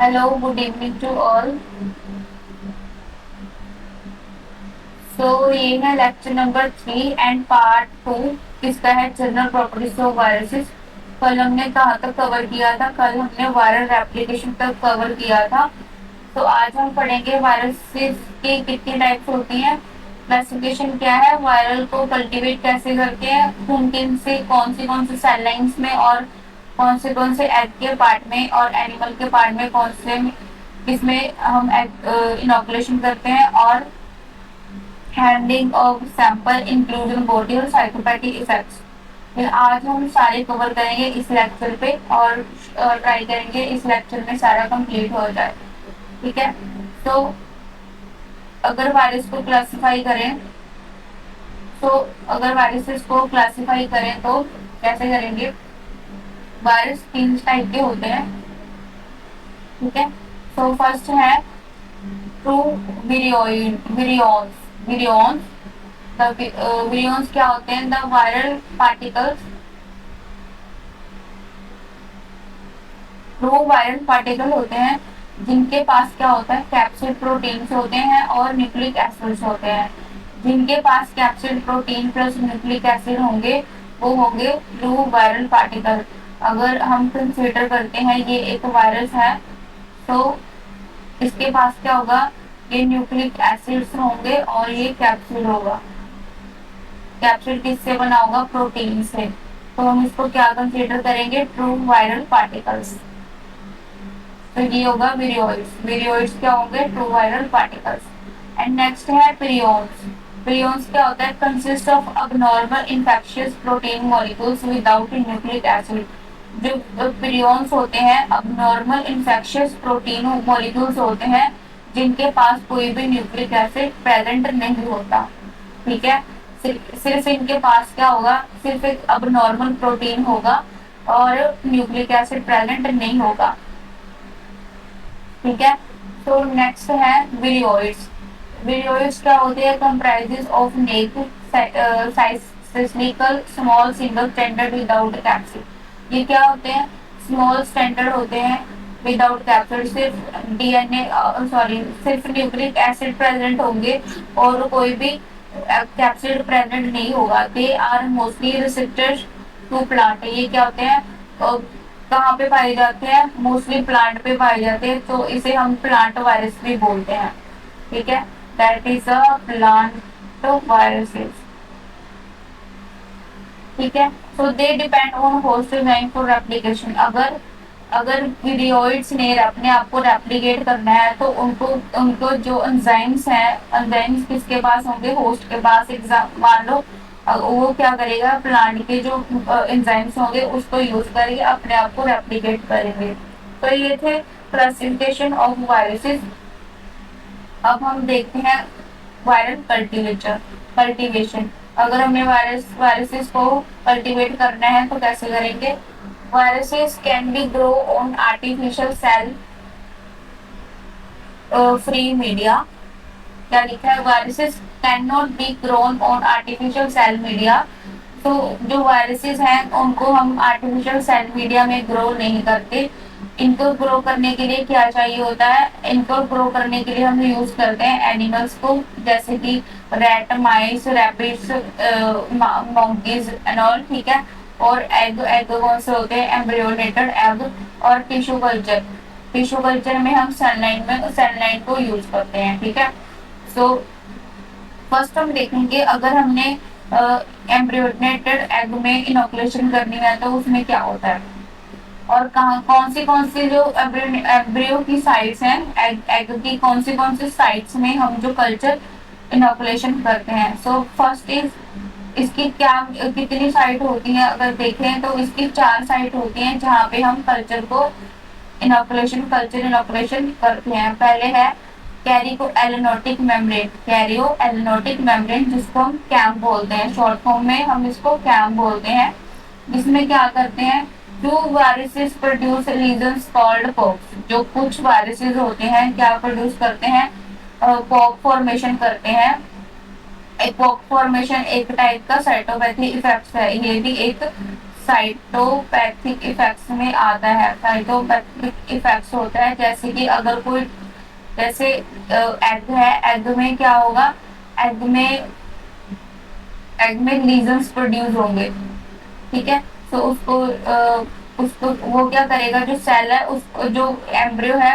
Hello, good evening to all. ये है lecture number 3 and part 2। इसका है जनरल प्रॉपर्टीज ऑफ वायरसेस। कल हमने कहाँ तक कवर किया था? कल हमने वायरल एप्लीकेशन तक कवर किया था। तो आज हम पढ़ेंगे वायरसेस की कितनी टाइप्स होती हैं, क्लासिफिकेशन क्या है, वायरल को कल्टीवेट कैसे करते हैं, किन किन से कौन सी सेल लाइन्स में और कौन से एग के पार्ट में और एनिमल के पार्ट में कौन से इसमें हम इनोकुलेशन करते हैं, और handling of sample including body और साइटोपैथिक इफेक्ट्स। आज हम सारे कवर करेंगे इस लेक्चर पे और ट्राई करेंगे इस लेक्चर में सारा कंप्लीट हो जाए। ठीक है, तो अगर वायरस को क्लासिफाई करें तो अगर वायरसेस को क्लासिफाई करें तो कैसे करेंगे? वायरस तीन टाइप के होते हैं। ठीक है, तो फर्स्ट है ट्रू विरियॉन्स। विरियॉन्स विरियॉन्स क्या होते हैं? The viral particles, true viral particle होते हैं जिनके पास क्या होता है? कैप्सिड प्रोटीन्स होते हैं और न्यूक्लिक एसिड्स होते हैं। जिनके पास capsid protein plus nucleic acid होंगे वो होंगे ट्रू वायरल पार्टिकल। अगर हम कंसीडर करते हैं ये एक वायरस है, तो इसके पास क्या होगा? ये न्यूक्लिक एसिड्स होंगे और ये कैप्सिड होगा। कैप्सिड किससे बना होगा? प्रोटीन से। तो हम इसको क्या कंसीडर करेंगे? True viral particles. तो ये होगा विरियोइड्स। विरियोइड्स क्या होंगे? True viral particles. And next है प्रियोन्स। प्रियोन्स क्या होता है? Consist of abnormal infectious protein molecules without nucleic acid. जो प्रियोन्स होते हैं अबनॉर्मल इन्फेक्शियस प्रोटीन मॉलिक्यूल्स होते हैं जिनके पास कोई भी न्यूक्लिक एसिड प्रेजेंट नहीं होता। ठीक है, सिर्फ इनके पास क्या होगा? सिर्फ एक अबनॉर्मल प्रोटीन होगा और न्यूक्लिक एसिड प्रेजेंट नहीं होगा। ठीक है, तो नेक्स्ट है विरियोइड्स। विरियोइड्स क्या होते हैं? Comprises of naked cyclical small single standard without capsid. ये क्या होते हैं? स्मॉल स्टैंडर्ड होते हैं विदाउट कैप्सिड। सिर्फ डीएनए सिर्फ न्यूक्लिक एसिड प्रेजेंट होंगे और कोई भी कैप्सिड प्रेजेंट नहीं होगा। They are mostly receptors to plant. ये क्या होते हैं? कहाँ पे पाए जाते हैं? मोस्टली प्लांट पे पाए जाते हैं, तो इसे हम प्लांट वायरस भी बोलते हैं। ठीक है, that is a plant viruses. ठीक है, so they depend on host enzyme for replication. अगर अगर विरियोइड्स ने अपने आप को रेप्लिकेट करना है तो उनको उनको जो एंजाइम्स हैं, एंजाइम्स किसके पास होंगे? होस्ट के पास। एग्जाम मान लो वो क्या करेगा? प्लांट के जो एंजाइम्स होंगे उसको यूज करके अपने आप को रेप्लिकेट करेंगे। तो ये थे क्लासिफिकेशन ऑफ वायरसेस। अब हम देखते हैं वायरल कल्टीवेशन। अगर हमें वायरसेस को कल्टीवेट करना है तो कैसे करेंगे? Viruses can be grow on artificial cell free media. क्या लिखा है? Viruses can not be grown on artificial cell media. तो जो वायरसेस हैं उनको हम आर्टिफिशियल सेल मीडिया में ग्रो नहीं करते। इनको ग्रो करने के लिए क्या चाहिए होता है? इनको ग्रो करने के लिए हम यूज करते हैं एनिमल्स को, जैसे कि rat, mice, rabbits, monkeys and all. ठीक है, और एग कौन से होते हैं? Embryonated egg. और टिश्यू कल्चर में हम सेल लाइन को यूज करते हैं। ठीक है, सो फर्स्ट हम देखेंगे अगर हमने एम्ब्रियोनेटेड एग में इनोकुलेशन करनी है तो उसमें क्या होता है और कहाँ कौन सी जो एम्ब्रियो की साइट्स हैं, एग की कौन सी साइट्स में हम जो कल्चर इनोकुलेशन करते हैं। सो फर्स्ट इज इसकी क्या कितनी साइट होती है? अगर देखें तो इसकी 4 साइट होती हैं जहाँ पे हम कल्चर इनोकुलेशन करते हैं। पहले है कैरियो एलिनोटिक मेम्ब्रेन जिसको हम कैम बोलते हैं, शॉर्ट फॉर्म में हम इसको कैम बोलते हैं। जिसमें क्या करते हैं? जो viruses produce lesions called pox. जो कुछ वायरसेस होते हैं क्या प्रोड्यूस करते हैं? पॉक फॉर्मेशन करते हैं। एक पॉक फॉर्मेशन एक टाइप का साइटोपैथी इफेक्ट है। ये भी एक साइटोपैथिक इफेक्ट्स में आता है। साइटोपैथिक इफेक्ट्स होता है जैसे कि अगर कोई, जैसे एग है, एग में क्या होगा, एग में एग में लीजन्स प्रोड्यूस होंगे, ठीक है। तो उसको वो क्या करेगा, जो सेल है, उस जो एम्ब्रियो है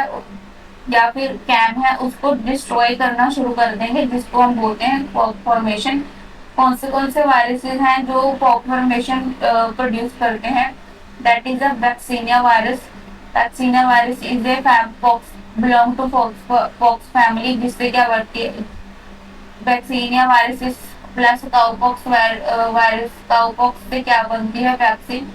या फिर कैम है, उसको डिस्ट्रॉय करना शुरू कर देंगे, जिसको हम बोलते हैं पॉप फॉर्मेशन। कौन से वायरसेस हैं जो पॉप फॉर्मेशन प्रोड्यूस करते हैं? That is a vaccinia virus. Vaccinia virus is a pox, belong to pox family, जिससे क्या बढ़ती है, vaccinia virus plus cowpox virus, cowpox से क्या बनती है वैक्सीन?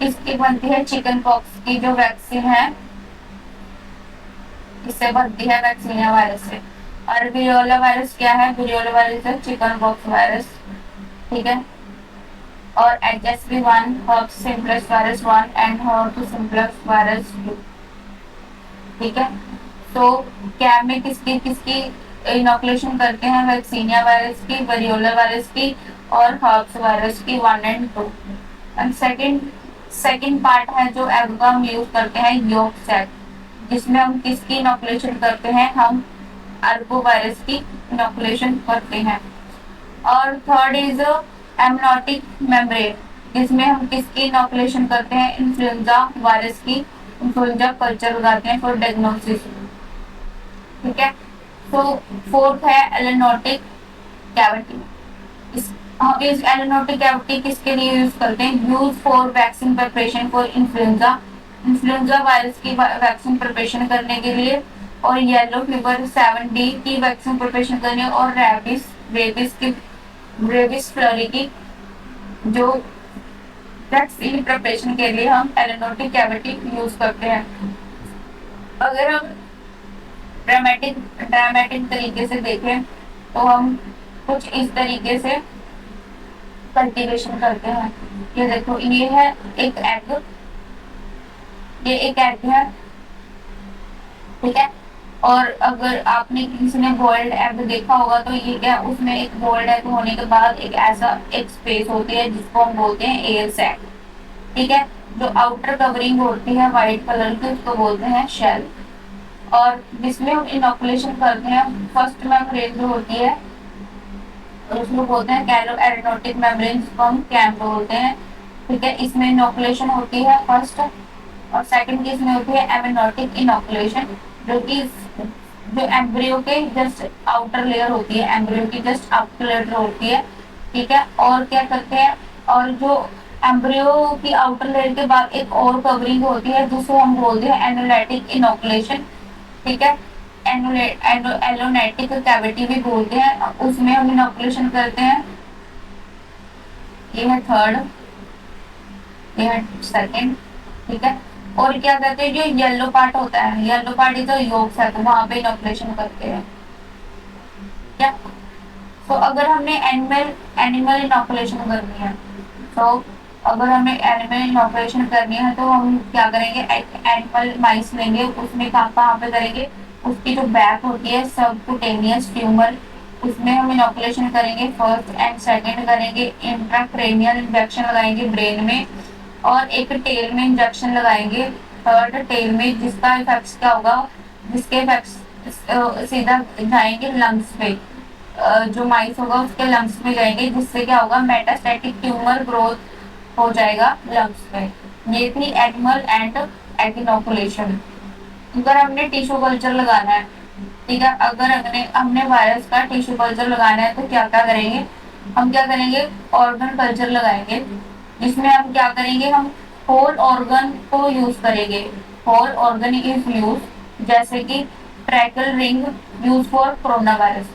इसकी बनती है चिकन पॉक्स की जो वैक्सीन है, इससे बनती है वैक्सीनिया वायरस से। और विरियोला वायरस क्या है? विरियोला वायरस है चिकन पॉक्स वायरस, ठीक है। और HSV1 herb simplex virus 1 and herb simplex virus 2, ठीक है। तो कैब में किसकी किसकी इनोकुलेशन करते हैं? वैक्सीनिया वायरस की, वेरियोला वायरस की और हर्ब्स वायरस की 1 एंड 2। एंड सेकंड पार्ट है जो एग का हम यूज करते हैं, योक सैक, जिसमें हम किसकी इनोकुलेशन करते हैं? हम अर्बो वायरस की इनोकुलेशन करते हैं। और थर्ड इज एमनोटिक मेम्ब्रेन, जिसमें हम किसकी इनोकुलेशन करते हैं? इन्फ्लुएंजा वायरस की इन्फ्लुएंजा कल्चर लगाते हैं फॉर डायग्नोसिस, ठीक है। तो फोर्थ है एलेनोटिक कैविटी। हम इस एलेनोटिक कैविटी किसके लिए यूज करते हैं? Use for vaccine preparation for influenza, influenza virus की वैक्सीन प्रिपरेशन करने के लिए, और येलो फीवर 7D की वैक्सीन प्रिपरेशन करने, और रेबिस फ्लरी की जो वैक्सीन प्रिपरेशन के लिए हम एलेनोटिक कैविटी यूज करते हैं। अगर हम ड्रामेटिक तरीके से देखें तो हम कुछ इस तरीके से कल्टीवेशन करते हैं। ये देखो, ये है एक एग, ये एक एग है, ठीक है। और अगर आपने किसी ने बॉइल्ड एग देखा होगा तो ये क्या, उसमें एक बॉइल्ड एग होने के बाद एक ऐसा एक स्पेस होती है जिसको हम बोलते हैं एयर सैक, ठीक है। जो आउटर कवरिंग होती है व्हाइट कलर की, उसको बोलते हैं शेल। और जिसमें हम इनोकुलेशन करते हैं, फर्स्ट मेम्ब्रेन जो होती है उसको बोलते हैं कैलो एरोनोटिक मेम्ब्रेन, जिसको हम कैम बोलते हैं, ठीक है। इसमें इनोकुलेशन होती है फर्स्ट, और सेकंड केस में होती है एमेनोटिक इनोकुलेशन, जो कि जो एम्ब्रियो के जस्ट आउटर लेयर होती है, एम्ब्रियो की जस्ट आउटर लेयर होती है, ठीक है। और क्या करते हैं, और जो एम्ब्रियो की आउटर लेयर के बाद एक और कवरिंग होती है जिसको हम बोलते हैं एनोलाइटिक इनोकुलेशन, ठीक है। एलोनेटिक कैविटी भी बोलते हैं, उसमें हम इनोकुलेशन करते हैं। ये है थर्ड, ये है सेकंड, ठीक है। और क्या कहते हैं, जो येलो पार्ट होता है, येलो पार्ट इज योग है, तो वहां पे इनोकुलेशन करते हैं, क्या। तो अगर हमने एनिमल इनोकुलेशन करनी है, तो अगर हमें एनिमल इनोकुलेशन करनी है तो हम क्या करेंगे, एक एनिमल माइस लेंगे, उसमें कहाँ पे करेंगे, उसकी जो बैक होती है सबक्यूटेनियस ट्यूमर, उसमें हम इनोकुलेशन करेंगे फर्स्ट, एंड सेकंड करेंगे इंट्राक्रेनियल इंजेक्शन लगाएंगे ब्रेन में, और एक टेल में इंजेक्शन लगाएंगे थर्ड टेल में, जिसका इफेक्ट क्या होगा, जिसके इफेक्ट सीधा जाएंगे लंग्स पे, जो माइस होगा उसके लंग्स में जाएंगे, जिससे क्या होगा, मेटास्टैटिक ट्यूमर ग्रोथ हो जाएगा लंग्स में। ये थी एनिमल एंड एग इनोकुलेशन। अगर हमने टिश्यू कल्चर लगाना है, ठीक है, अगर हमने वायरस का टिश्यू कल्चर लगाना है तो क्या क्या करेंगे, हम क्या करेंगे, ऑर्गन कल्चर लगाएंगे, जिसमें हम क्या करेंगे, हम होल ऑर्गन को यूज करेंगे, होल ऑर्गन इज यूज, जैसे कि tackle ring use for corona virus,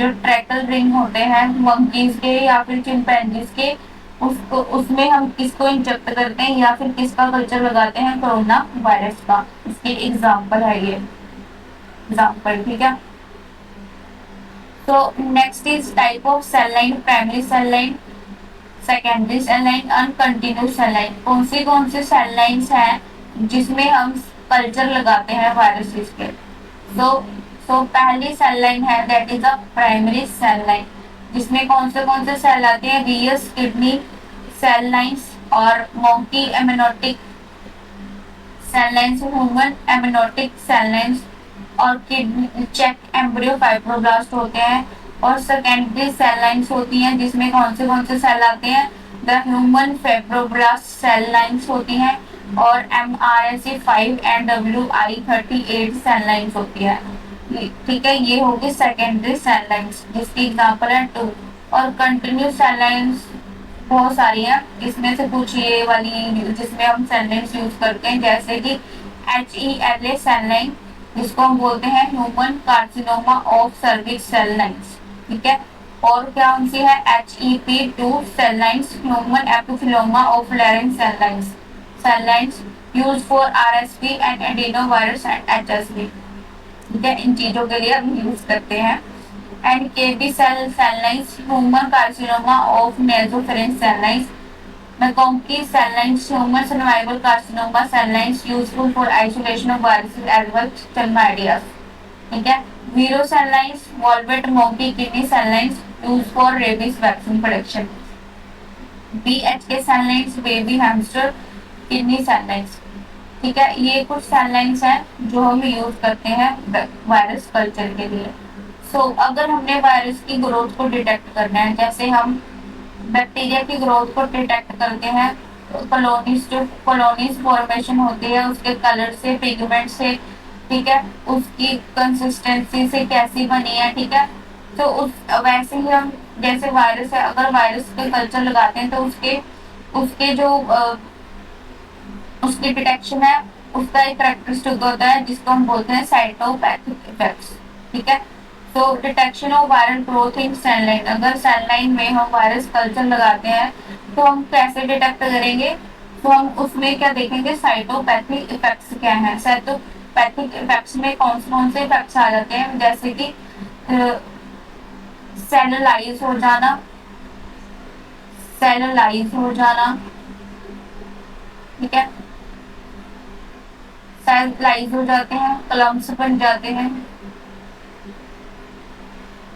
जो ट्रैकल रिंग होते हैं मंकीज के या फिर चिंपैंजीज के, उसको उसमें हम किसको इंजेक्ट करते हैं या फिर किसका कल्चर लगाते हैं, कोरोना वायरस का, इसकी एग्जाम्पल है ये एग्जाम्पल, ठीक है। तो next is type of cell line, primary cell line, secondary cell line और कंटिन्यूस सेल लाइन। कौन सी सेल लाइन्स हैं जिसमें हम कल्चर लगाते हैं वायरसेस के? सो पहली सेल लाइन है that is a primary cell line. जिसमें कौन से सेल आते हैं, वियस किडनी सेल लाइन्स और monkey amniotic cell lines, human amniotic cell lines और किडनी चेक एम्ब्रियो फाइब्रोब्लास्ट होते हैं। और सेकेंडरी सेल लाइन्स होती हैं जिसमें कौन से सेल आते हैं, the human fibroblast cell lines होती हैं और MRSA5 and WI38 cell lines होती है। ठीक है, ये होगी सेकेंडरी सेल लाइन्स जिसकी एग्जांपल है 2। और कंटिन्यूस सेल लाइन्स बहुत सारी हैं, इसमें से कुछ ये वाली जिसमें हम सेल लाइन्स यूज करते हैं, जैसे कि HELA सेल लाइन जिसको हम बोलते हैं human carcinoma of cervix cell lines. ठीक है, और क्या उनसी है HEP2 cell lines human epithelioma of larynx cell lines use for RSV and adeno virus and HSV। ठीक है, इन चीजों के लिए हम यूज करते हैं। And KB cell lines human carcinoma of nasopharynx cell lines, Meconic cell lines, human survival carcinoma cell lines useful for isolation of viruses as well chlamydia। ठीक है, Vero cell lines, vervet monkey kidney cell lines use for rabies vaccine production. BHK cell lines, baby hamster kidney cell lines. ठीक है, ये कुछ cell lines हैं जो हम use करते हैं वायरस कल्चर के लिए। अगर हमने वायरस की ग्रोथ को डिटेक्ट करना है, जैसे हम बैक्टीरिया की ग्रोथ को डिटेक्ट करते हैं, कॉलोनीज फॉर्मेशन होती है उसके कलर से, पिगमेंट से, ठीक है, उसकी कंसिस्टेंसी से कैसी बनी है। ठीक है, तो उस वैसे ही हम जैसे वायरस है, अगर वायरस के कल्चर लगाते हैं तो उसके उसके जो उसकी डिटेक्शन है उसका एक कैरेक्टरिस्टिक होता है जिसको हम बोलते हैं साइटोपैथिक इफेक्ट्स। ठीक है, तो detection of viral growth in cell line, अगर सेल लाइन में हम वायरस कल्चर लगाते हैं तो हम कैसे डिटेक्ट करेंगे, तो हम उसमें क्या देखेंगे, साइटोपैथिक इफेक्ट्स क्या है। साइटोपैथिक इफेक्ट्स में कौन से इफेक्ट्स आ जाते हैं, जैसे कि सेलुलाइज हो जाना, सेलुलाइज हो जाना, ठीक है, सेलुलाइज हो जाते हैं, क्लम्स बन जाते हैं।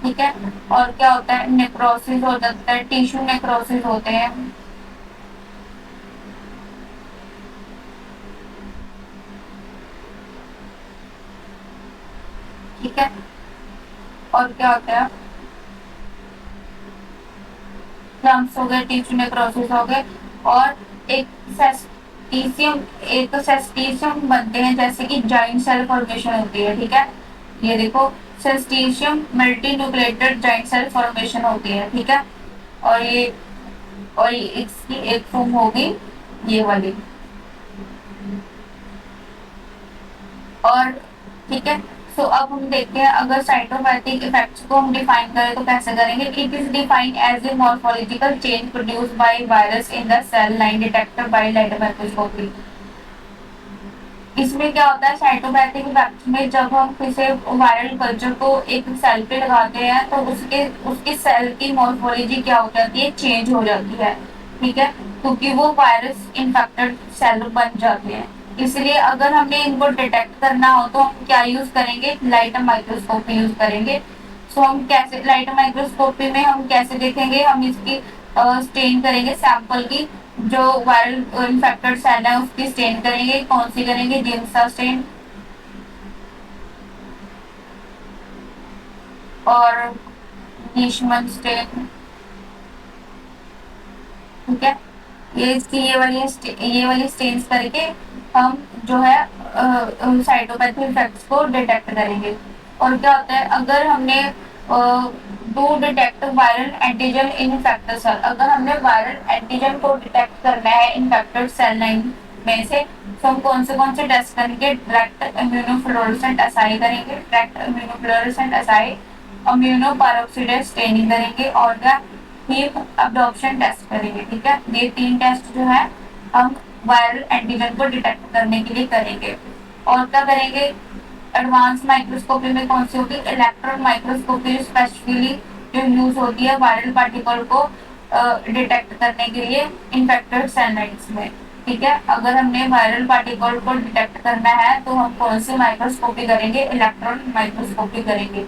ठीक है, और क्या होता है, नेक्रोसिस हो जाता है, टिश्यू नेक्रोसिस होते हैं। ठीक है, और क्या होता है, क्लम्स हो गए, टिश्यू नेक्रोसिस हो गए, और एक सेस्टीशियम बनते हैं, जैसे कि जॉइंट सेल फॉर्मेशन होती है। ठीक है, ये देखो syncytium multi nucleated joint cell formation होती है। ठीक है, और ये इसकी एक फॉर्म होगी ये वाली। और ठीक है, अब हम देखते हैं अगर साइटोपैथिक इफेक्ट्स को हम डिफाइन करें तो कैसे करेंगे। It is defined as a morphological change produced by virus in the cell line detected by light microscopy. इसमें क्या होता है, साइटोपैथिक इफेक्ट्स में जब हम किसी वायरल कल्चर को एक सेल पे लगाते हैं तो उसके सेल की मॉर्फोलॉजी क्या हो जाती है, चेंज हो जाती है। ठीक है, क्योंकि वो वायरस इन्फेक्टेड सेल बन जाते हैं। इसलिए अगर हमें इनको डिटेक्ट करना हो तो हम क्या यूज करेंगे, लाइट माइक्रोस्कोपी यूज करेंगे। हम कैसे लाइट माइक्रोस्कोपी में हम कैसे देखेंगे, हम इसकी स्टेन करेंगे सैंपल की, जो वायरल इन्फेक्टेड सेल है उसकी स्टेन करेंगे। कौन सी करेंगे, जिम्सा स्टेन और नीशमन स्टेन। ठीक है, ये वाली स्टेन्स करके हम जो है साइटोपैथिक इफेक्ट्स को डिटेक्ट करेंगे। और क्या होता है, अगर हमने do detect viral antigen in infected cell, अगर हमने वायरल एंटीजन को डिटेक्ट करना है इन्फेक्टेड सेल लाइन में से, तो हम कौन से टेस्ट करेंगे, डायरेक्ट इम्यूनोफ्लोरेसेंट असाई करेंगे, डायरेक्ट इम्यूनोफ्लोरेसेंट असाई, इम्यूनोपेरोक्सिडेज स्टेनिंग करेंगे, और क्या हीम अब्जॉर्प्शन टेस्ट करेंगे। ठीक है, ये 3 टेस्ट जो है हम वायरल एंटीजन को डिटेक्ट करने के लिए करेंगे। और क्या करेंगे, एडवांस माइक्रोस्कोपी में कौन सी होगी, इलेक्ट्रॉन माइक्रोस्कोपी स्पेशली जो यूज होती है वायरल पार्टिकल को डिटेक्ट करने के लिए इन्फेक्टेड सेल लाइन्स में। ठीक है, अगर हमने वायरल पार्टिकल को डिटेक्ट करना है तो हम कौन सी माइक्रोस्कोपी करेंगे, इलेक्ट्रॉन माइक्रोस्कोपी करेंगे।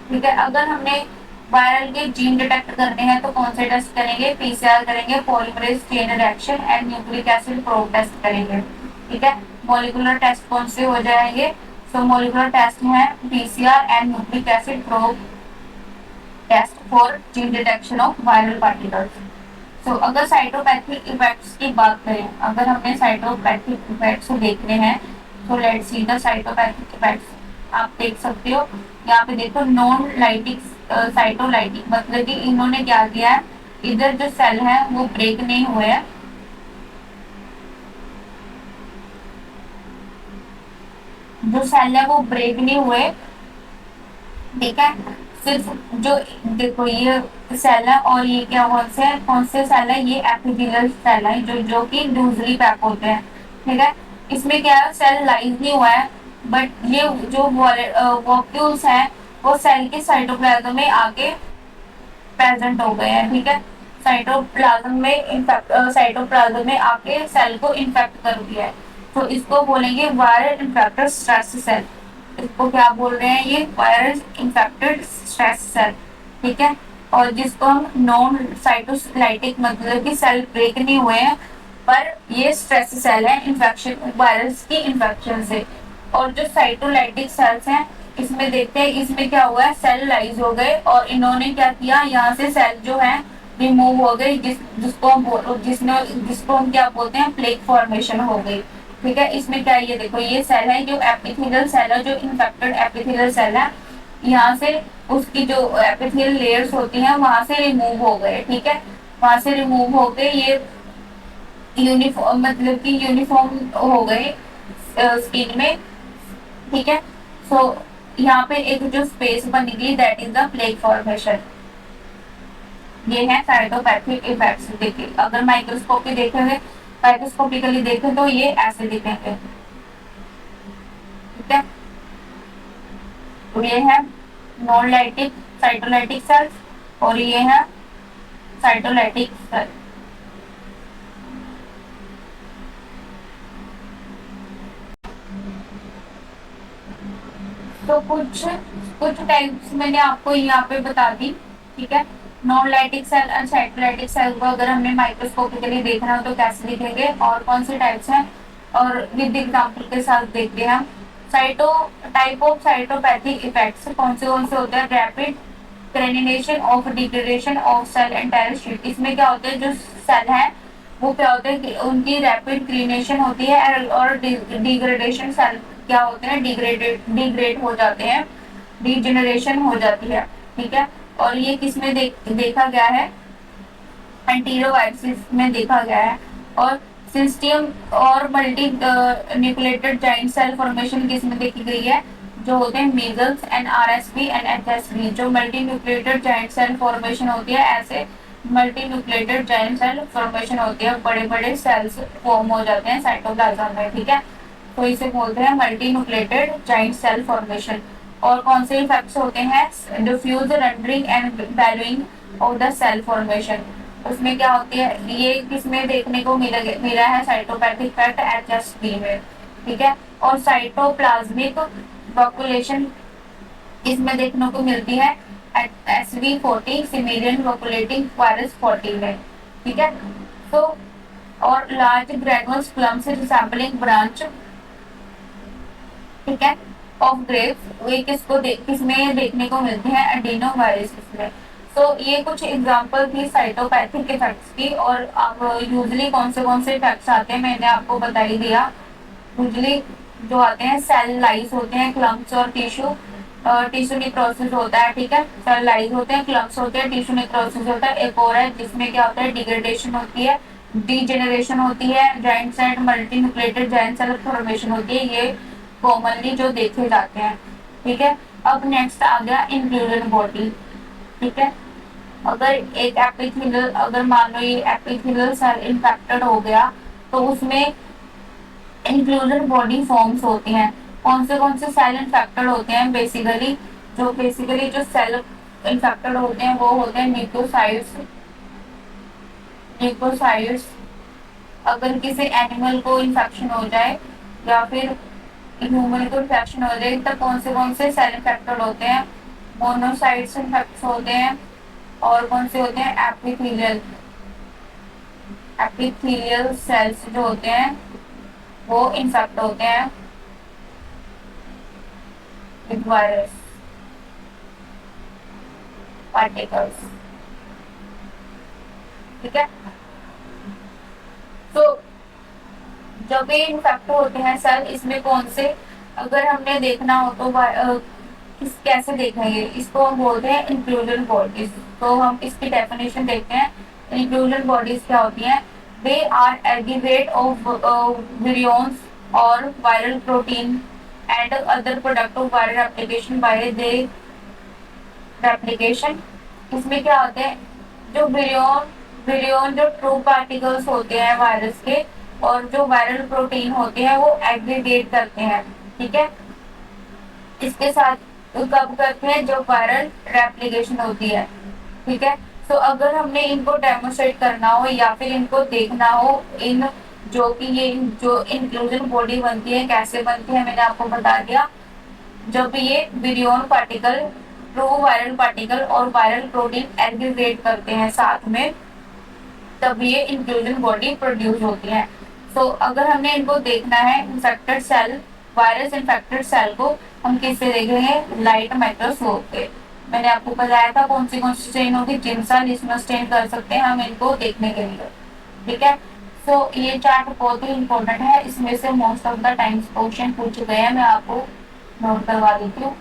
ठीक है, अगर हमने वायरल के जीन डिटेक्ट करने हैं तो कौन से टेस्ट करेंगे, पीसीआर करेंगे, polymerase chain reaction and nucleic acid probe test करेंगे। ठीक है, मॉलिक्यूलर टेस्ट कौन से हो जाएंगे, सो मॉलिक्यूलर टेस्ट है PCR and nucleic acid probe test for gene detection of viral particles. So अगर साइटोपैथिक इफेक्ट्स की बात करें, अगर हमें साइटोपैथिक इफेक्ट्स देखने हैं तो let's see the cytopathic effects. आप देख सकते हो यहाँ पे देखो, नॉन लाइटिक साइटोलाइटिक, मतलब कि इन्होंने क्या किया है, इधर जो सेल है वो ब्रेक नहीं हुए हैं, जो सेल है वो ब्रेक नहीं हुए। ठीक है, सिर्फ जो देखो ये सेल है और ये क्या कौन से सेल है, ये एपिथेलियल सेल है जो कि लूजली पैक होते हैं। ठीक है, इसमें क्या है, सेल लाइज नहीं हुआ है, बट ये जो वॉक्यूल्स हैं वो सेल के साइटोप्लाज्म में आके प्रेजेंट हो गए हैं। ठीक है, साइटोप्लाज्म में आके सेल को इन्फेक्ट कर दिया है, तो इसको बोलेंगे वायरल इन्फेक्टेड स्ट्रेस सेल। इसको क्या बोल रहे हैं, ये वायरल इन्फेक्टेड स्ट्रेस सेल। ठीक है, और जिसको हम नॉन साइटोलाइटिक, मतलब कि सेल ब्रेक नहीं हुए हैं पर ये स्ट्रेस सेल है इन्फेक्शन, वायरस की इन्फेक्शन से। और जो साइटोलाइटिक सेल्स हैं, इसमें देखते हैं इसमें क्या हुआ है, सेल लाइज हो गए और इन्होंने क्या किया, यहाँ से सेल जो है रिमूव हो गई, जिसको हम क्या बोलते हैं, प्लेक फॉर्मेशन हो गई। ठीक है, इसमें क्या है, ये देखो ये सेल है जो एपिथेलियल सेल है, जो इन्फेक्टेड एपिथेलियल सेल है, यहाँ से उसकी जो एपिथेलियल लेयर्स होती हैं वहां से रिमूव हो गए। ठीक है, वहां से रिमूव हो गए, ये यूनिफॉर्म, मतलब कि यूनिफॉर्म हो गए स्किन में। ठीक है, सो यहाँ पे एक जो स्पेस बनेगी that is the plaque formation. ये है साइटोपैथिक इफेक्ट्स। देखिए अगर माइक्रोस्कोपी देखेंगे, माइक्रोस्कोपिकली देखें तो ये ऐसे दिखेंगे। ठीक है, तो ये है नॉन लाइटिक साइटोलाइटिक सेल्स और ये है साइटोलाइटिक सेल। तो कुछ कुछ टाइप्स मैंने आपको यहाँ पे बता दी। ठीक है, नॉन लाइटिक सेल और साइटोलाइटिक सेल को अगर हमने माइक्रोस्कोपिकली देखना हो तो कैसे दिखेंगे और कौन से टाइप्स हैं, और विद एग्जाम्पल के साथ देखते हैं हम। Cyto type of cytopathic effects कौन से होते हैं, rapid crenation of degradation of cell entire sheet. इसमें क्या होता है, जो सेल है वो क्या होते हैं कि उनकी रैपिड क्रीनेशन होती है और डिग्रेडेशन, सेल क्या होते हैं, डिग्रेड हो जाते हैं, डिजेनरेशन हो जाती है। ठीक है, और ये किस में देखा गया है, एंटीरोवायरसिस में देखा गया है। और सिस्टम और multi nucleated giant cell formation किस में देखी गई है, जो होते हैं measles and RSV and HSV. जो multi nucleated giant cell formation होती है, ऐसे multi nucleated giant cell formation होती है, बड़े बड़े सेल्स फॉर्म हो जाते हैं साइटोप्लाज्म में। ठीक है, तो इसे बोलते हैं multi nucleated giant cell formation. और कौन से इफेक्ट्स होते हैं, diffuse rendering and ballooning of the cell formation. उसमें क्या होती है, ये किसमें देखने को मिला है, साइटोपैथिक इफेक्ट एचएसवी में। ठीक है, और साइटोप्लाज्मिक वॉकुलेशन इसमें देखने को मिलती है SV40 सिमेलियन वॉकुलेटिंग वायरस 40 में। ठीक है, तो और लार्ज ग्रेनुलस क्लम्स रिसेंबलिंग ब्रांच, ठीक है, ऑफ ग्रेप्स, ये किसमें देखने को मिलते हैं, एडिनो वायरस में। तो ये कुछ एग्जांपल थी साइटोपैथिक इफेक्ट्स की। और अब यूजली कौन से इफेक्ट्स आते हैं मैंने आपको बता ही दिया। यूजली जो आते हैं, सेल लाइज होते हैं, क्लम्प्स और टिश्यू नेक्रोसिस होता है। ठीक है, सेल लाइज होते हैं, क्लम्प्स होते हैं, टिश्यू नेक्रोसिस होता है। एक और है जिसमें क्या होता है, डिग्रेडेशन होती है, डीजेनरेशन होती है, joint cell multi nucleated joint cell formation होती है। ये कॉमनली जो देखे जाते हैं। ठीक है, अब नेक्स्ट आ गया इंक्लूजन बॉडी। ठीक है, अगर एक एपिथेलियल, अगर मान लो ये एपिथेलियल सेल इन्फेक्टेड हो गया तो उसमें इंक्लूजन बॉडी फॉर्म्स होती हैं। कौन से सेल इन्फेक्टेड होते हैं, बेसिकली जो सेल इन्फेक्टेड होते हैं वो होते हैं न्यूक्लियोसाइड्स। अगर किसी एनिमल को इन्फेक्शन हो जाए या फिर ह्यूमन को इन्फेक्शन हो जाए तो कौन से सेल इन्फेक्टेड होते हैं, मोनोसाइट्स इन्फेक्ट होते हैं, और कौन से होते हैं, एपिथेलियल, एपिथेलियल सेल्स जो होते हैं वो इन्फेक्ट होते हैं विद वायरस पार्टिकल्स। ठीक है, तो जब ये इन्फेक्ट होते हैं सेल, इसमें कौन से, अगर हमने देखना हो तो किस कैसे देखेंगे इसको, हम बोलते हैं इंक्लूजन बॉडीज। तो हम इसकी डेफिनेशन देखते हैं। इंक्लूजन बॉडीज क्या होती हैं? दे आर एग्रीगेट ऑफ विरियंस और viral protein and other product of viral application by they replication. इसमें क्या होते हैं, जो विरियन विरियन जो ट्रू पार्टिकल्स होते हैं वायरस के, और जो वायरल प्रोटीन होते हैं वो एग्रीगेट करते हैं। ठीक है, इसके साथ कब करते हैं, जब वायरल रेप्लिकेशन होती है। ठीक है, तो अगर हमने इनको डेमोस्ट्रेट करना हो या फिर इनको देखना हो, इन जो कि ये जो इंक्लूजन बॉडी बनती है कैसे बनती है, मैंने आपको बता दिया। जब ये virion particle, true viral particle और वायरल प्रोटीन एग्रीगेट करते हैं साथ में, तब ये इंक्लूजन बॉडी प्रोड्यूस होती है। तो अगर हमने इनको देखना है infected cell, virus infected cell को हम किससे देखेंगे, लाइट माइक्रोस्कोप से। मैंने आपको बताया था कौन सी स्ट्रेन होगी, जिनसा जिसमें स्ट्रेन कर सकते हैं हम इनको देखने के लिए। ठीक है, तो ये चार्ट बहुत ही इंपॉर्टेंट है, इसमें से most of the times question पूछे गए हैं, मैं आपको नोट करवा देती हूँ।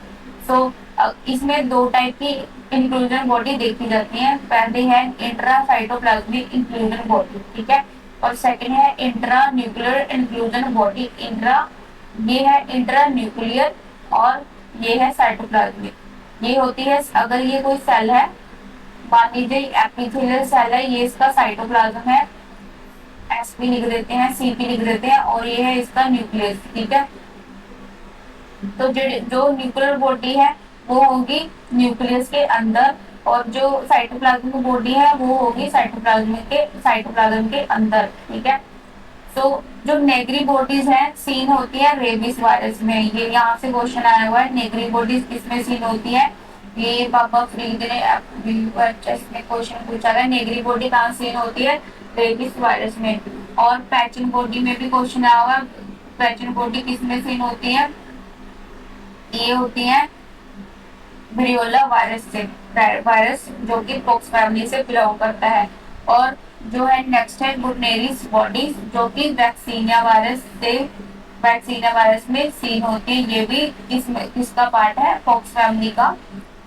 सो इसमें दो टाइप की इंक्लूजन बॉडी देखी जाती है। पहली है इंट्रासाइटोप्लाज्मिक इंक्लूजन बॉडी, ठीक है, और सेकंड है इंट्रा न्यूक्लियर इंक्लूजन बॉडी। ये है इंट्रा न्यूक्लियर और ये है साइटोप्लाज्मिक। ये होती है अगर ये कोई सेल है, मान लीजिए एपिथेलियल सेल है, ये इसका साइटोप्लाज्म है, एसपी लिख देते हैं, सीपी लिख देते हैं, और ये है इसका न्यूक्लियस। ठीक है, तो जो न्यूक्लियर बॉडी है वो होगी न्यूक्लियस के अंदर, और जो साइटोप्लाज्मिक बॉडी है वो होगी साइटोप्लाज्म के अंदर। ठीक है, तो जो नेगरी बॉडीज हैं सीन होती है रेबीज वायरस में। ये यहाँ से क्वेश्चन आया हुआ है, नेगरी बॉडीज किसमें सीन होती है, ये पापा फ्रीड ने क्वेश्चन पूछा है, नेगरी बॉडी कहाँ सीन होती है, रेबीज वायरस में। और पैचिंग बॉडी में भी क्वेश्चन आया हुआ है, पैचिंग बॉडी किसमें सीन होती है, ये होती है वेरियोला वायरस से, वायरस जो कि पॉक्स फैमिली से बिलोंग करता है। और जो है नेक्स्ट है बुटनेरिस बॉडीज, जो कि वैक्सीनिया वायरस में सीन होती है। ये भी किसका पार्ट है, पॉक्स फैमिली का,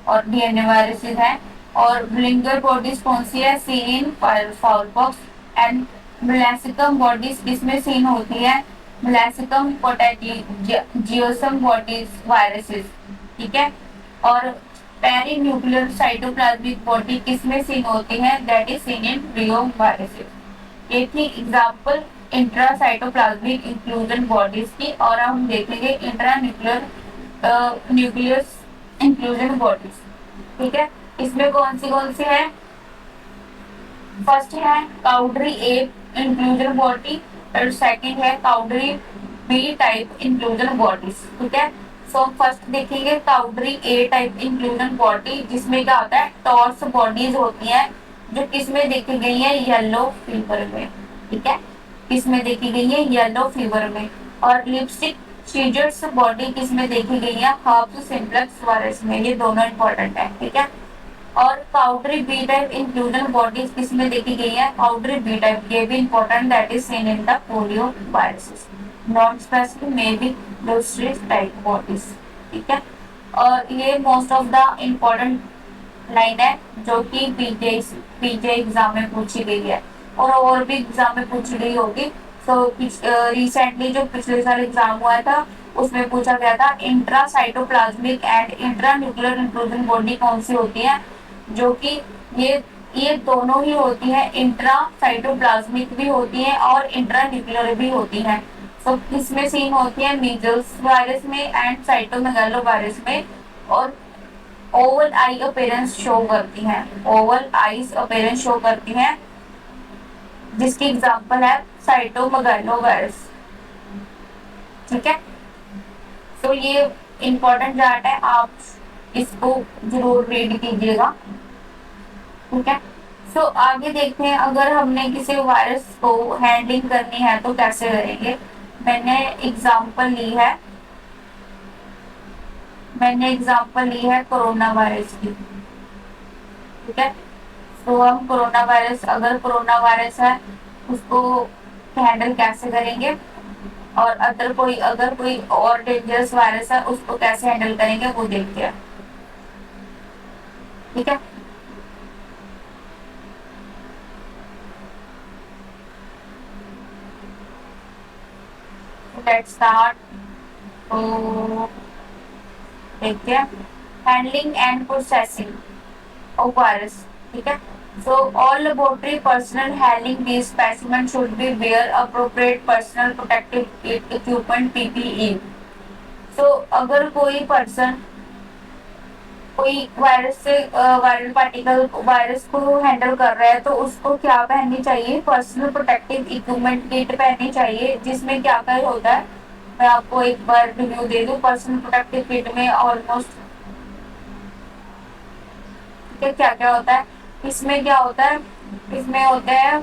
और डीएनए वायरसेस है। और ब्लिंगर बॉडीज कौन सी है, सीन इन फाउलपॉक्स। एंड मेलासिकम बॉडीज किसमें सीन होती है, मेलासिकम पोटैजियोसम बॉडीज वायरसेस। ठीक है, और पेरी न्यूक्लियर साइटोप्लाज्मिक बॉडी किसमें सीन होती है, that is seen in Rio viruses. ये थी एग्जांपल इंट्रासाइटोप्लाज्मिक इंक्लूजन बॉडीज की। और हम देखेंगे इंट्रा न्यूक्लियस इंक्लूजन बॉडीज। ठीक है, इसमें कौन सी है, फर्स्ट है काउडरी ए इंक्लूजन बॉडी, और सेकंड है काउडरी बी टाइप इंक्लूजन बॉडीज। ठीक है, सो फर्स्ट देखेंगे काउडरी ए टाइप इंक्लूजन बॉडी, जिसमें क्या होता है, टॉर्स बॉडीज होती हैं, जो किसमें देखी गई है, येलो फीवर में। ठीक है, किसमें देखी गई है, येलो फीवर में। और लिपस्टिक सीजर्स बॉडी किसमें देखी गई है, हर्प्स सिम्प्लेक्स वायरस में। ये दोनों इंपॉर्टेंट है। ठीक है, और काउडरी बी टाइप इंक्लूजन बॉडीज किसमें देखी गई है, काउडरी बी टाइप, ये भी important, that is seen in the polio viruses. Non specific में भी टाइप बॉडीज। ठीक है, और ये most of the important line है जो कि पीजे एग्जाम में पूछी गई है, और भी एग्जाम में पूछी गई होगी। तो रिसेंटली जो पिछले साल एग्जाम हुआ था उसमें पूछा गया था intra cytoplasmic and intra nuclear inclusion body कौन सी होती है, जो कि ये दोनों ही होती है, इंट्रा साइटोप्लाज्मिक भी होती है और इंट्रा न्यूक्लियर भी होती है। तो किसमें सीन होती है, मीजल्स वायरस में एंड साइटोमेगालो वायरस में। और ओवल आई अपीयरेंस शो करती हैं, ओवल आईज अपीयरेंस शो करती हैं, जिसकी एग्जांपल है साइटोमेगालो वायरस। ठीक है, तो ये इंपॉर्टेंट चार्ट है, आप इसको जरूर रीड कीजिएगा। ठीक है, सो आगे देखते हैं, अगर हमने किसी वायरस को हैंडलिंग करनी है तो कैसे करेंगे। मैंने एग्जांपल ली है कोरोना वायरस की। ठीक है, तो हम कोरोना वायरस, अगर कोरोना वायरस है उसको हैंडल कैसे करेंगे, और अगर कोई और डेंजरस वायरस है उसको कैसे हैंडल करेंगे वो देखते हैं। ठीक है, लेट्स स्टार्ट। तो देखते हैं, handling and processing of virus. ठीक है, so all laboratory personnel handling these specimens should be wear appropriate personal protective equipment PPE। so अगर कोई वायरल पार्टिकल वायरस को हैंडल कर रहा है तो उसको क्या पहननी चाहिए, पर्सनल प्रोटेक्टिव इक्विपमेंट किट पहननी चाहिए, जिसमें क्या क्या होता है मैं आपको एक बार रिव्यू दे दूं। पर्सनल प्रोटेक्टिव किट में ऑलमोस्ट क्या क्या होता है, इसमें क्या होता है, इसमें होता है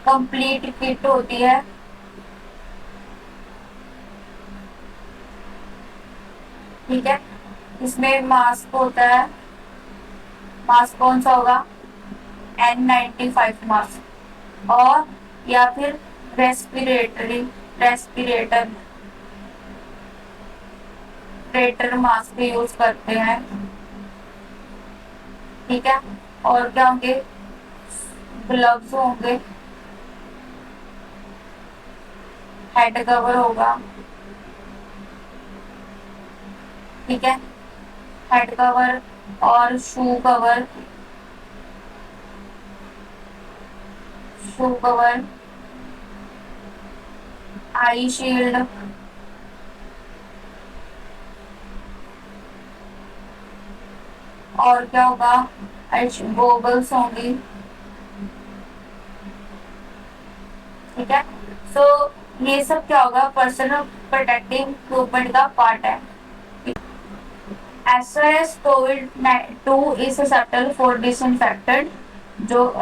कंप्लीट किट होती है। ठीक है, इसमें मास्क होता है, मास्क कौन सा होगा, N95 मास्क, और या फिर रेस्पिरेटर रेटर मास्क यूज करते हैं। ठीक है, और क्या होंगे, ग्लव्स होंगे, हेड कवर होगा। ठीक है, हेड कवर और शू कवर, आई शील्ड, और क्या होगा, गोगल्स होंगी। ठीक है, सो ये सब क्या होगा, पर्सनल प्रोटेक्टिव इक्विपमेंट का पार्ट है। As far as COVID-2 is susceptible for disinfectant, जो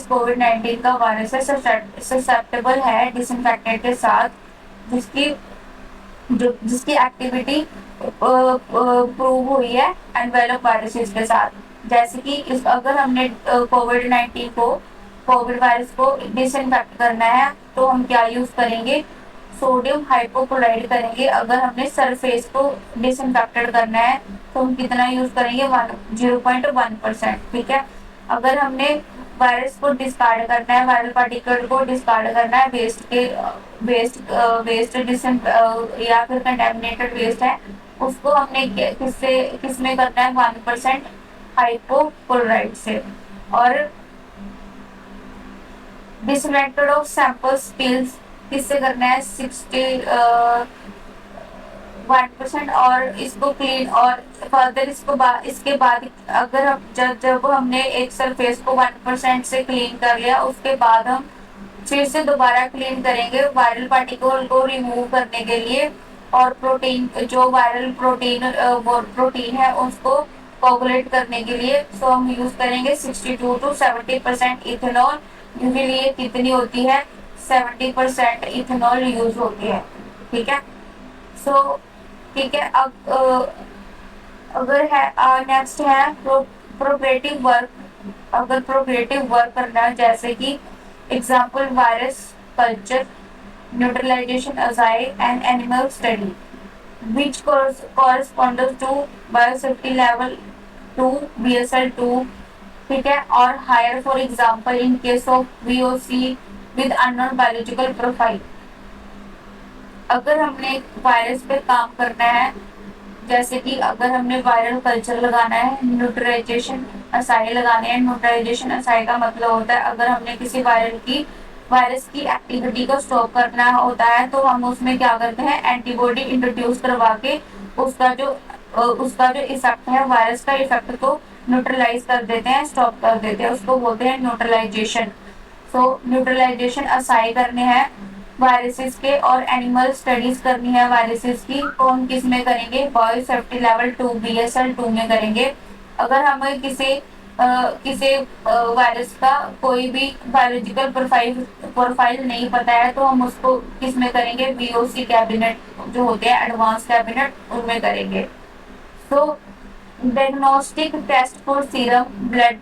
COVID-19 का वायरस है ससेप्टेबल है डिसइंफेक्टेंट के साथ, जिसकी एक्टिविटी प्रूव हुई है एनवेलप वायरसेस के साथ। जैसे कि अगर हमने कोविड वायरस को डिसइंफेक्ट करना है तो हम क्या यूज करेंगे, सोडियम हाइपोक्लोराइड करेंगे। अगर हमने सरफेस को डिसइंफेक्टेड करना है तो हम कितना यूज करेंगे, 0.1%। ठीक है, अगर हमने वायरस को डिस्कार्ड करना है, वायरल पार्टिकल को डिस्कार्ड करना है, वेस्ट या फिर कंटेमिनेटेड वेस्ट है, उसको हमने किसमें करना है, 1% हाइपोक्लोराइड से। और डिसइंफेक्टेड ऑफ सैंपल स्पिल्स किससे करना है, 1%। और इसको क्लीन, और फर्दर इसके बाद अगर हम जब हमने एक सरफेस को 1% से क्लीन कर लिया, उसके बाद हम फिर से दोबारा क्लीन करेंगे वायरल पार्टिकल को रिमूव करने के लिए, और जो वायरल प्रोटीन है उसको कोगुलेट करने के लिए। सो हम यूज करेंगे 62 to 70% इथेनॉल। यूजुअली कितनी होती है, 70% इथेनॉल यूज होती है। ठीक है, सो ठीक है, अब अगर है नेक्स्ट है प्रोग्रेटिव वर्क। अगर प्रोग्रेटिव वर्क करना है, जैसे कि example virus culture, neutralisation assay and animal study which corresponds to biosafety level 2 BSL 2। ठीक है, और higher for example in case of VOC with unknown biological profile. अगर हमने वायरस पे काम करना है, जैसे कि अगर हमने वायरल कल्चर लगाना है, न्यूट्रलाइजेशन असाई लगाने हैं। न्यूट्रलाइजेशन असाई का मतलब होता है अगर हमने किसी वायरस की एक्टिविटी को स्टॉप करना होता है तो हम उसमें क्या करते हैं, एंटीबॉडी इंट्रोड्यूस करवा के उसका जो इफेक्ट है, वायरस का इफेक्ट को न्यूट्रलाइज कर देते हैं, स्टॉप कर देते हैं, उसको बोलते हैं न्यूट्रलाइजेशन। सो न्यूट्रलाइजेशन असाई करने हैं वायरसेस के और एनिमल स्टडीज करनी है वायरसेस की, तो हम किस में करेंगे, बायो सेफ्टी लेवल 2 BSL 2 में करेंगे। अगर हमें किसी वायरस का कोई भी बायोलॉजिकल प्रोफाइल नहीं पता है तो हम उसको किस में करेंगे, VOC कैबिनेट जो होते हैं एडवांस कैबिनेट उनमें करेंगे। So, diagnostic test for serum, blood,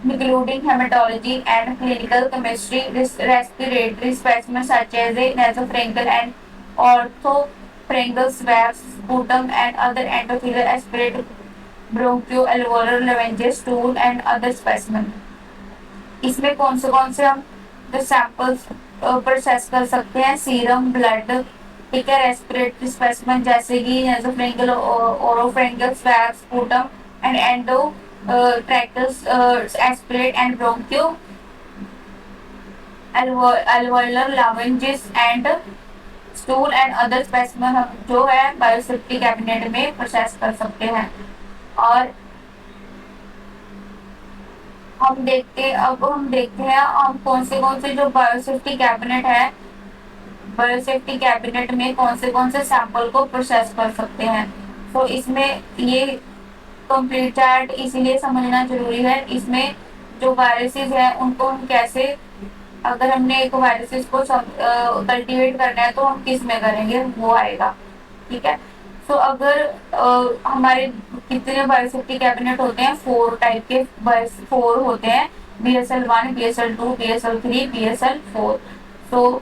including hematology and clinical chemistry, respiratory specimens such as a nasopharyngeal and orthopharyngeal swabs, sputum and other endothelial aspirate, bronchoalveolar laryngeal stool and other specimens। इसमें कौन से हम जो samples process कर सकते हैं, serum, blood, ठीक है, रेस्पिरेटरी स्पेसिमेन जैसे कि nasopharyngeal, oropharyngeal swab, sputum and endo ट्रैक्टस aspirate and bronchio alveolar larynges and stool and other specimen हम जो है बायोसेफ्टी कैबिनेट में प्रोसेस कर सकते हैं। और हम देखते हैं हम कौन से जो बायोसेफ्टी कैबिनेट है, बायोसेफ्टी कैबिनेट में कौन से सैंपल को प्रोसेस कर सकते हैं। तो इसमें ये कंप्लीट चार्ट इसीलिए समझना जरूरी है। इसमें जो वायरसेस है उनको हम कैसे, अगर हमने एक वायरसेस को कल्टीवेट करना है तो हम किस में करेंगे वो आएगा, ठीक है। तो अगर हमारे कितने बायोसेफ्टी कैबिनेट होते हैं, 4 टाइप के 4 होते हैं, BSL 1, BSL 2, BSL 3, BSL 4।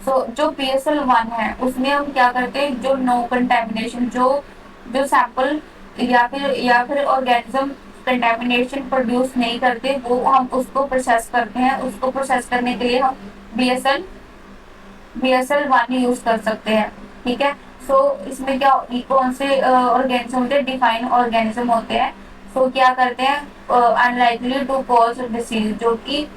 जो BSL 1 है उसमें हम क्या करते हैं, जो नो कंटेमिनेशन, जो सैंपल या फिर ऑर्गेनिज्म कंटेमिनेशन प्रोड्यूस नहीं करते वो हम उसको प्रोसेस करते हैं। उसको प्रोसेस करने के लिए हम BSL 1 यूज कर सकते हैं, ठीक है। सो इसमें क्या, कौन से ऑर्गेनिज्म होते हैं, डिफाइन ऑर्गेनिज्म होते हैं। सो क्या करते हैं, अनलाइकली टू कॉज डिसीज, जो कि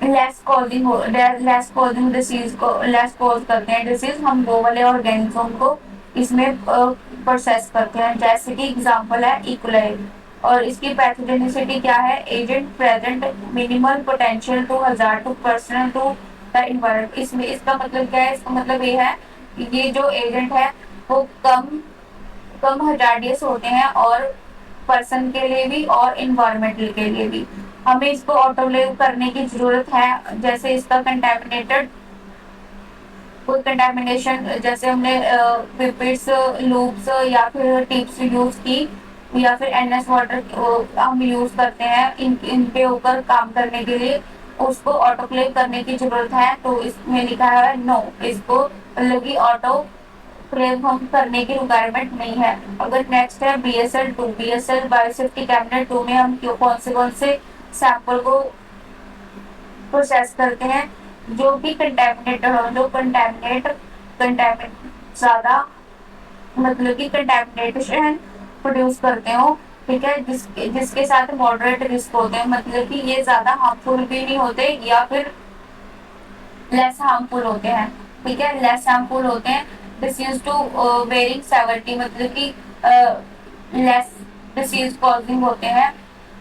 लेस कॉजिंग डिसीज को लेस कॉज करते हैं डिसीज, हम वो वाले ऑर्गेनिज्म को इसमें प्रोसेस करते हैं। जैसे कि एग्जांपल है इकोलाई, और इसकी पैथोजेनिसिटी क्या है, agent present minimal potential to hazard to personal to the environment. इसमें इसका मतलब क्या है, इसका मतलब ये है ये जो एजेंट है वो कम हजार्डियस होते हैं, और पर्सन के लिए भी और इन्वायरमेंटल के लिए भी। हमें इसको ऑटोलेव करने की जरूरत है। जैसे इसका कोई कंटेमिनेशन, जैसे हमने पिपेट्स, लूप्स या फिर टिप्स यूज की, या फिर NS वाटर हम यूज करते हैं इन पे ऊपर काम करने के लिए, उसको ऑटोक्लेव करने की जरूरत है। तो इसमें लिखा है नो, इसको मतलब कि ऑटो क्लेम हम करने की रिक्वायरमेंट नहीं है। अगर नेक्स्ट है BSL 2 बायोसेफ्टी कैबिनेट 2 में हम कौन से सैंपल को प्रोसेस करते हैं, जो भी कंटेमिनेटेड हो, जो कंटेमिनेट ज्यादा मतलब कि कंटेमिनेशन प्रोड्यूस करते हो, ठीक है, जिसके साथ मॉडरेट रिस्क होते हैं, मतलब कि ये ज्यादा हार्मफुल भी नहीं होते या फिर लेस हार्मफुल होते हैं, ठीक है, लेस हार्मफुल होते हैं। डिसीज टू वेरिंग सेवरिटी, मतलब कि लेस डिसीज कॉजिंग होते हैं,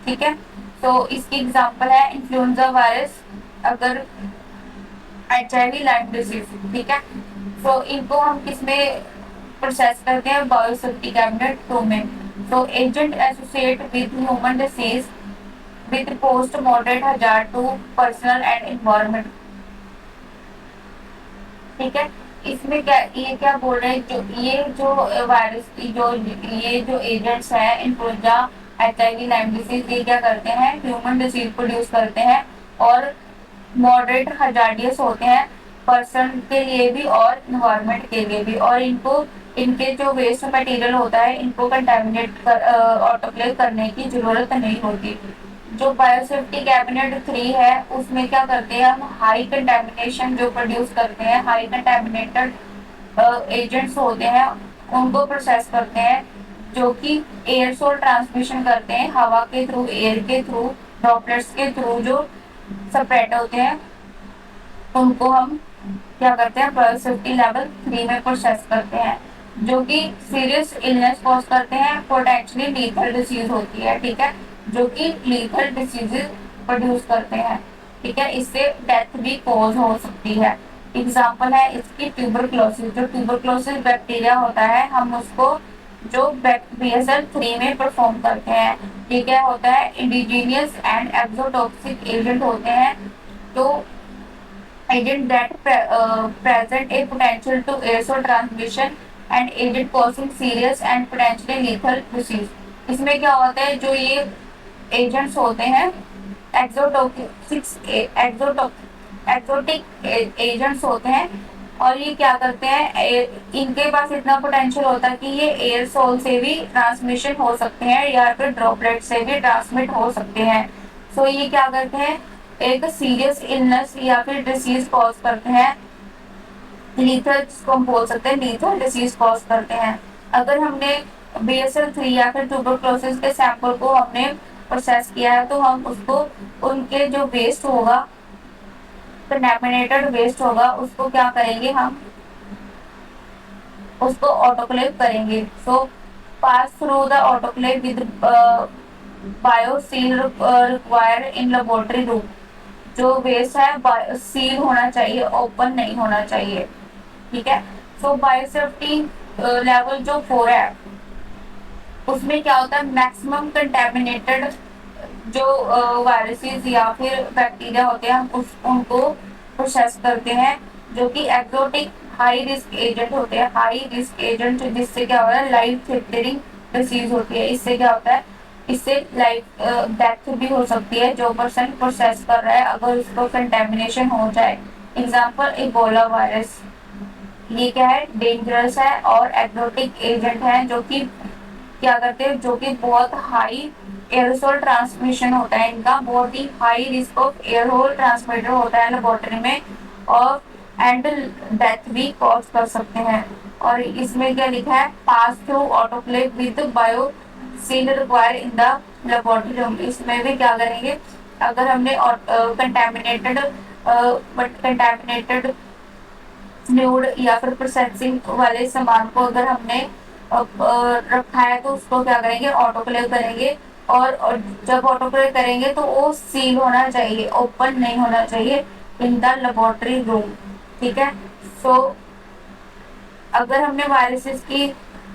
ठीक है। तो इसकी एग्जांपल है इन्फ्लुएंजा वायरस, अगर HIV लाइम डिसीज, ठीक है। तो इनको हम किसमें प्रोसेस करते हैं, बायोसेफ्टी कैबिनेट 2 में। तो agent associate with human disease with post moderate hazard to personal and environment, ठीक है। इसमें ये क्या बोल रहे हैं, जो वायरस ये जो एजेंट्स है इन्फ्लुएंजा, HIV लाइम डिसीज, ये क्या करते हैं, ह्यूमन डिसीज प्रोड्यूस करते हैं और मॉडरेट हजार्डियस होते हैं पर्सन के लिए भी और इन्वायरमेंट के लिए भी। और इनके जो वेस्ट मटेरियल होता है इनको कंटेमिनेट ऑटोक्लेव करने की जरूरत नहीं होती। जो बायोसेफ्टी कैबिनेट 3 है उसमें क्या करते हैं, हम हाई कंटेमिनेशन जो प्रोड्यूस करते हैं, हाई कंटेमिनेटेड एजेंट्स होते हैं उनको प्रोसेस करते हैं, जो कि एयरसोल ट्रांसमिशन करते हैं, हवा के थ्रू, एयर के थ्रू, ड्रॉपलेट्स के थ्रू जो स्प्रेड होते हैं, उनको हम क्या करते हैं, बायोसेफ्टी लेवल 3 में प्रोसेस करते हैं, जो कि सीरियस इलनेस कॉज करते हैं, पोटेंशियली लीथल डिसीज होती है, ठीक है, जो कि लीथल डिसीजेज प्रोड्यूस करते हैं। ठीक है, इससे डेथ भी कॉज हो सकती है। एग्जाम्पल है इसकी ट्यूबरक्लोसिस। जो ट्यूबरक्लोसिस बैक्टीरिया होता है, हम उसको जो BSL-3 में परफॉर्म करते हैं। ये क्या होता है, इंडिजीनियस एंड एक्सोटॉक्सिक एजेंट होते हैं, तो agent that present a potential to aerosol transmission and agent causing serious and potentially lethal disease। इसमें क्या होता है, जो ये एजेंट्स होते हैं एक्सोटिक एजेंट्स होते हैं, और ये क्या करते हैं, इनके पास इतना पोटेंशियल होता है कि ये एयरसोल से भी ट्रांसमिशन हो सकते हैं या फिर ड्रॉपलेट से भी ट्रांसमिट हो सकते हैं। सो ये क्या करते हैं, एक सीरियस इलनेस या फिर डिसीज कॉज करते हैं, लीथल, जिसको हम बोल सकते हैं लीथल डिसीज कॉज करते हैं। अगर हमने BSL-3 या फिर ट्यूबरक्लोसिस के सैंपल को हमने प्रोसेस किया है, तो हम उसको, उनके जो वेस्ट होगा, कंटामिनेटेड वेस्ट होगा, उसको क्या करेंगे, हम उसको ऑटोक्लेव करेंगे। So pass through the autoclave with bioseal require in laboratory room. जो वेस्ट है सील होना चाहिए, ओपन नहीं होना चाहिए। ठीक है, सो बायोसेफ्टी लेवल जो 4 है, उसमें क्या होता है, मैक्सिमम कंटेमिनेटेड जो वायरसेस या फिर बैक्टीरिया होते हैं, हम उनको प्रोसेस करते हैं, जो कि एक्सोटिक हाई रिस्क एजेंट होते हैं। हाई रिस्क एजेंट, जिससे क्या होता है, लाइफ थ्रेटनिंग डिसीज होती है। इससे क्या होता है, इससे लाइफ डेथ भी हो सकती है जो पर्सन प्रोसेस कर रहा है, अगर उसको कंटेमिनेशन हो जाए। एग्जाम्पल इबोला वायरस, ये क्या है, डेंजरस है और एक्सोटिक एजेंट है, जो कि क्या करते हैं, जो कि बहुत हाई एयरोसोल ट्रांसमिशन होता है इनका, बहुत ही हाई रिस्क ऑफ एयरहोल ट्रांसमिटर होता है लेबोरेटरी में, और एंड डेथ भी कॉज कर सकते हैं। और इसमें क्या लिखा है, pass through autoclave with bio seal require in the laboratory room. इसमें भी क्या करेंगे, अगर हमने कंटेमिनेटेड फ्लूइड या फिर प्रोसेसिंग वाले सामान को अगर हमने रखा है, तो उसको क्या करेंगे, ऑटोक्लेव करेंगे। और जब ऑटोक्लेव करेंगे तो वो सील होना चाहिए, ओपन नहीं होना चाहिए इन द लेबोरेटरी रूम। ठीक है, सो अगर हमने वायरसेस की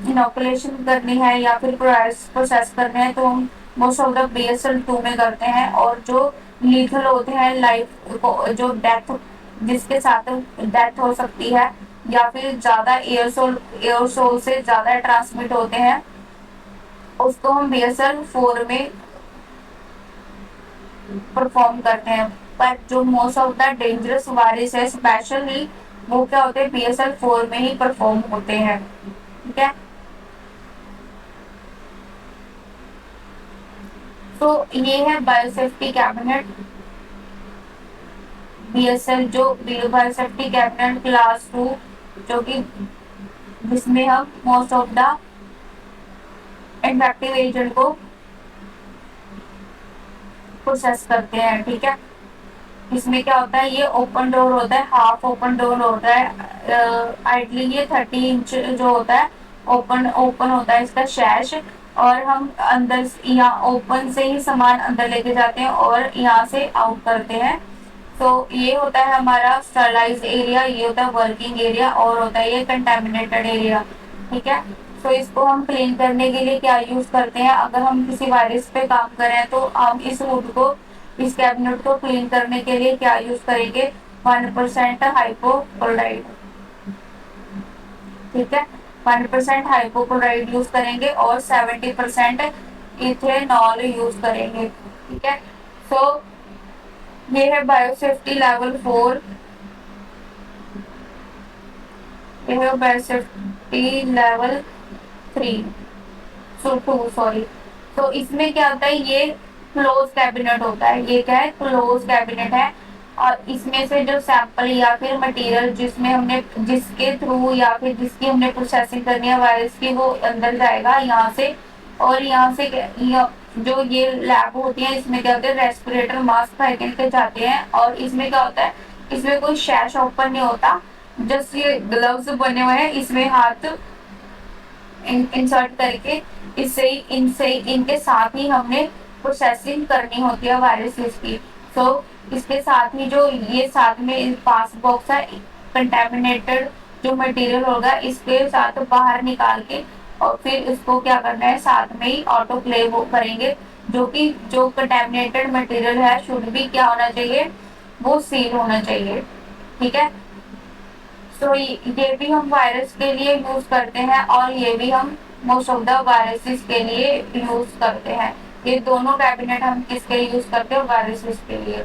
इनोकुलेशन करनी है या फिर प्रोसेस करने हैं, तो हम मोस्ट ऑफ द BSL-2 में करते हैं। और जो लीथल होते हैं, लाइफ को जो डेथ, जिसके साथ डेथ हो सकती है या फिर ज्यादा एयरसोल से ज्यादा ट्रांसमिट होते हैं, उसको हम BSL-4 में परफॉर्म करते हैं। पर जो most of the dangerous virus है स्पेशली, वो क्या होते हैं, BSL-4 में ही परफॉर्म होते हैं। ठीक है, तो ये है बायोसेफ्टी कैबिनेट BSL, जो बायोसेफ्टी कैबिनेट क्लास 2, जो कि जिसमें हम most of the infective agent को प्रोसेस करते हैं। ठीक है, इसमें क्या होता है, ये ओपन डोर होता है, हाफ ओपन डोर होता है। आइडली ये 30 इंच जो होता है, ओपन ओपन होता है इसका शैश, और हम अंदर यहाँ ओपन से ही सामान अंदर लेके जाते हैं और यहाँ से आउट करते हैं। तो ये होता है हमारा स्टरलाइज एरिया, ये होता है वर्किंग एरिया, और होता है ये कंटेमिनेटेड एरिया। ठीक है, तो इसको हम क्लीन करने के लिए क्या यूज करते हैं, अगर हम किसी वायरस पे काम करें तो हम इस हुड को, इस कैबिनेट को क्लीन करने के लिए क्या यूज करेंगे, 1% हाइपोक्लोराइड। ठीक है, 1% हाइपोक्लोराइड यूज करेंगे और 70% इथेनॉल यूज करेंगे। ठीक है, सो ये है बायोसेफ्टी लेवल 4, ये है बायोसेफ्टी लेवल 3, सो 2 सॉरी। तो इसमें क्या होता है, ये क्लोज कैबिनेट होता है, ये क्या है, क्लोज कैबिनेट है। और इसमें से जो सैंपल या फिर मटेरियल जिसमें हमने, जिसके थ्रू या फिर जिसकी हमने प्रोसेसिंग करनी है वायरस की, वो अंदर जाएगा यहाँ से। और यहाँ से जो ये लैब होती है, इसमें क्या होता है, रेस्पिरेटर मास्क पहन के जाते हैं। और इसमें क्या होता है, इसमें कोई शैश ओपन नहीं होता, जस्ट ये ग्लव्स बने हुए हैं, इसमें हाथ इंसर्ट करके इनसे इनके साथ ही हमने प्रोसेसिंग करनी होती है वायरसेस की। सो इसके साथ ही जो ये साथ में पास बॉक्स है, कंटेमिनेटेड जो मटेरियल होगा इसके साथ बाहर निकाल के और फिर इसको क्या करना है, साथ में ही ऑटोक्लेव करेंगे, जो कि जो कंटेमिनेटेड मटेरियल है शुड भी क्या होना चाहिए, वो सील होना चाहिए। ठीक है, तो ये भी हम वायरस के लिए यूज करते हैं और ये भी हम मोस्ट ऑफ द वायरसेस के लिए यूज करते हैं। ये दोनों कैबिनेट हम किसके लिए यूज करते हैं, वायरसेस के लिए।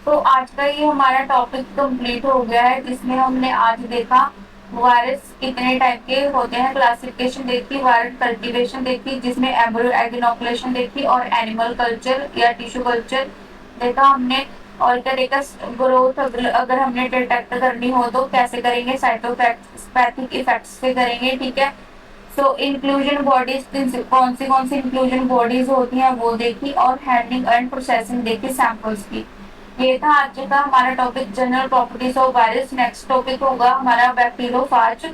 तो आज का ये हमारा टॉपिक कंप्लीट हो गया है, जिसमें हमने आज देखा वायरस कितने टाइप के होते हैं, क्लासिफिकेशन देखी, वायरस कल्टीवेशन देखी जिसमें एम्ब्रियो एग इनोकुलेशन देखी, और एनिमल कल्चर या टिश्यू कल्चर देखा हमने। और क्या देखा, ग्रोथ अगर हमने डिटेक्ट करनी हो तो कैसे करेंगे, साइटोपैथिक इफेक्ट्स से करेंगे। ठीक है, सो इंक्लूजन बॉडीज कौन सी इंक्लूजन बॉडीज होती हैं वो देखी, और हैंडलिंग एंड प्रोसेसिंग देखी सैंपल्स की। ये था आज का हमारा topic, general properties of virus. Next topic होगा हमारा बैक्टीरियोफाज।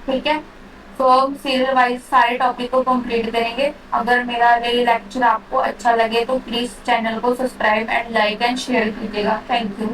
ठीक है, तो हम सीरियल वाइज सारे टॉपिक को कंप्लीट करेंगे। अगर मेरा ये लेक्चर आपको अच्छा लगे तो प्लीज चैनल को subscribe and like and share कीजिएगा। Thank you.